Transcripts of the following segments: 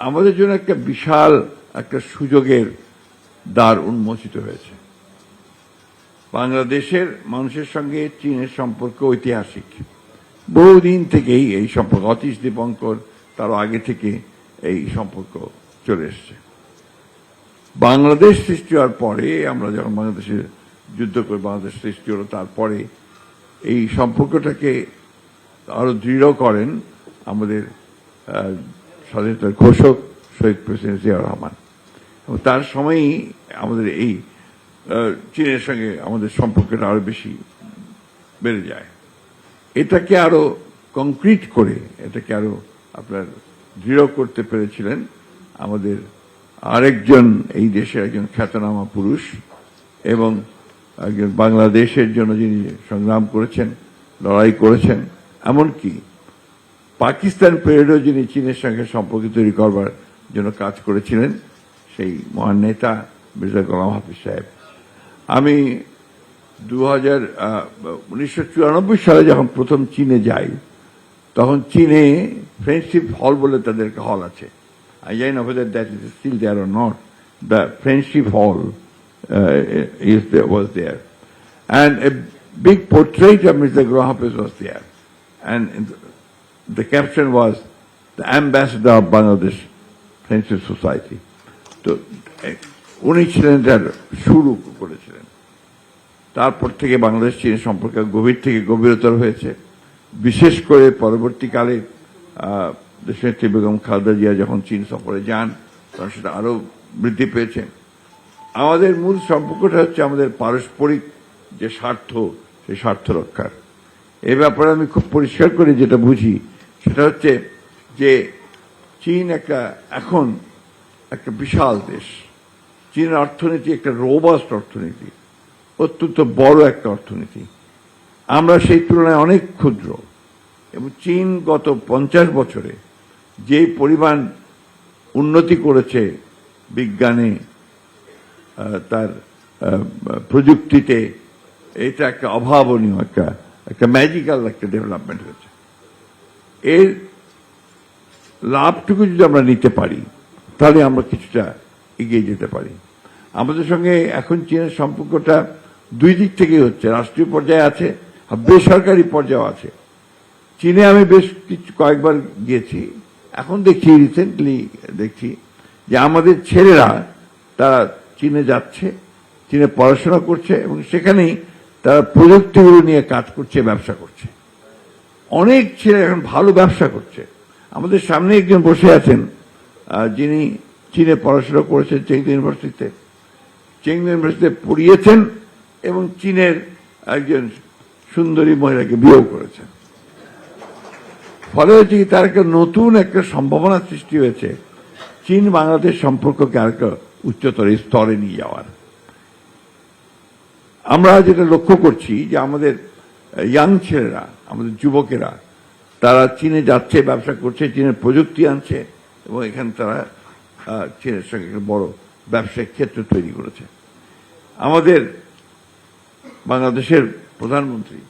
আমাদের জন্য একটা বিশাল একটা সুযোগের দ্বার উন্মোচিত হয়েছে। বাংলাদেশের মানুষের সঙ্গে চীনের সম্পর্ক ঐতিহাসিক। বহুদিন থেকেই এই সম্পর্ক, অতীশ দীপঙ্কর তারও আগে থেকে এই সম্পর্ক চলে এসছে। বাংলাদেশ সৃষ্টি হওয়ার পরে, আমরা যখন বাংলাদেশে যুদ্ধ করে বাংলাদেশ সৃষ্টি হলো, তারপরে এই সম্পর্কটাকে আরো দৃঢ় করেন আমাদের স্বাধীনতার ঘোষক শহীদ প্রেসিডেন্ট জিয়াউর রহমান। এবং তার সময়ই আমাদের এই চীনের সঙ্গে আমাদের সম্পর্কটা আরো বেশি বেড়ে যায়। এটাকে আরো কংক্রিট করে, এটাকে আরো আপনার দৃঢ় করতে পেরেছিলেন আমাদের আরেকজন এই দেশের একজন খ্যাতনামা পুরুষ এবং একজন বাংলাদেশের জন্য যিনি সংগ্রাম করেছেন, লড়াই করেছেন, এমনকি পাকিস্তান পিরিয়ডেও যিনি চীনের সঙ্গে সম্পর্ক তৈরি করবার জন্য কাজ করেছিলেন, সেই মহান নেতা মির্জা গোলাম হাফিজ সাহেব। আমি 1994 সালে যখন প্রথম চীনে যাই, তখন চীনে ফ্রেন্ডশিপ হল বলে তাদের একটা হল আছে। I don't know whether that is still there or not. The Friendship Hall was there. And a big portrait of Mr. Ghulam Hafiz was there. And the caption was, the ambassador of Bangladesh Friendship Society. So, উনি ছিলেন তার শুরু করেছিলেন। তারপর থেকে বাংলাদেশ চীনের সম্পর্ক গভীর থেকে গভীরতর হয়েছে। বিশেষ করে পরবর্তীকালে দেশনেত্রী বেগম খালেদা জিয়া যখন চীন সফরে যান, তখন সেটা আরো বৃদ্ধি পেয়েছে। আমাদের মূল সম্পর্কটা হচ্ছে আমাদের পারস্পরিক যে স্বার্থ, সেই স্বার্থ রক্ষার। এ ব্যাপারে আমি খুব পরিষ্কার করে যেটা বুঝি, সেটা হচ্ছে যে চীন এখন একটা বিশাল দেশ। চীনের অর্থনীতি একটা রোবাস্ট অর্থনীতি, অত্যন্ত বড় একটা অর্থনীতি। আমরা সেই তুলনায় অনেক ক্ষুদ্র। এবং চীন গত 50 বছরে যে পরিমাণ উন্নতি করেছে বিজ্ঞানে, তার প্রযুক্তিতে, এটা একটা অভাবনীয় একটা ম্যাজিক্যাল একটা ডেভেলপমেন্ট হয়েছে। এর লাভটুকু যদি আমরা নিতে পারি, তাহলে আমরা কিছুটা এগিয়ে যেতে পারি। আমাদের সঙ্গে এখন চীনের সম্পর্কটা দুই দিক থেকেই হচ্ছে, রাষ্ট্রীয় পর্যায়ে আছে আর বেসরকারি পর্যায়েও আছে। চীনে আমি বেশ কয়েকবার গিয়েছি, এখন দেখছি রিসেন্টলি দেখছি যে আমাদের ছেলেরা তারা চীনে যাচ্ছে, চীনে পড়াশোনা করছে এবং সেখানেই তারা প্রযুক্তিগুলো নিয়ে কাজ করছে, ব্যবসা করছে। অনেক ছেলে এখন ভালো ব্যবসা করছে। আমাদের সামনে একজন বসে আছেন যিনি চীনে পড়াশোনা করেছেন চেংদু ইউনিভার্সিটিতে, পড়িয়েছেন এবং চীনের একজন সুন্দরী মহিলাকে বিয়েও করেছেন। ফলে হচ্ছে কি, তার একটা নতুন একটা সম্ভাবনা সৃষ্টি হয়েছে চীন বাংলাদেশ সম্পর্ককে আরেকটা উচ্চতর স্তরে নিয়ে যাওয়ার। আমরা যেটা লক্ষ্য করছি যে আমাদের ইয়াং ছেলেরা, আমাদের যুবকেরা, তারা চীনে যাচ্ছে, ব্যবসা করছে, চীনের প্রযুক্তি আনছে এবং এখানে তারা চীনের সঙ্গে একটা বড় ব্যবসায়িক ক্ষেত্র তৈরি করেছে। আমাদের বাংলাদেশের প্রধানমন্ত্রী,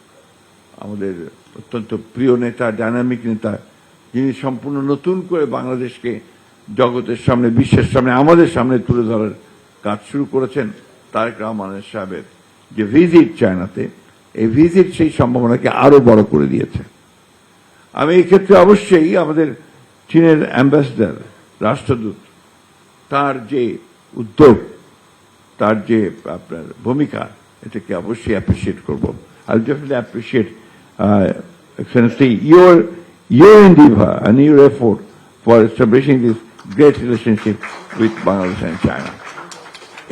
আমাদের অত্যন্ত প্রিয় নেতা, ডাইনামিক নেতা, যিনি সম্পূর্ণ নতুন করে বাংলাদেশকে জগতের সামনে, বিশ্বের সামনে, আমাদের সামনে তুলে ধরার কাজ শুরু করেছেন, তারেক রহমান সাহেবের যে ভিজিট চায়নাতে, এই ভিজিট সেই সম্ভাবনাকে আরো বড় করে দিয়েছে। আমি এই ক্ষেত্রে অবশ্যই আমাদের চীনের অ্যাম্বাসেডর, রাষ্ট্রদূত, তার যে উদ্যোগ, তার যে আপনার ভূমিকা, এটাকে অবশ্যই অ্যাপ্রিসিয়েট করব। I definitely appreciate Excellency your endeavor and your effort for establishing this great relationship with Bangladesh and China.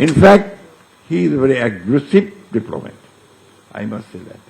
In fact, he is a very aggressive diplomat. I must say that.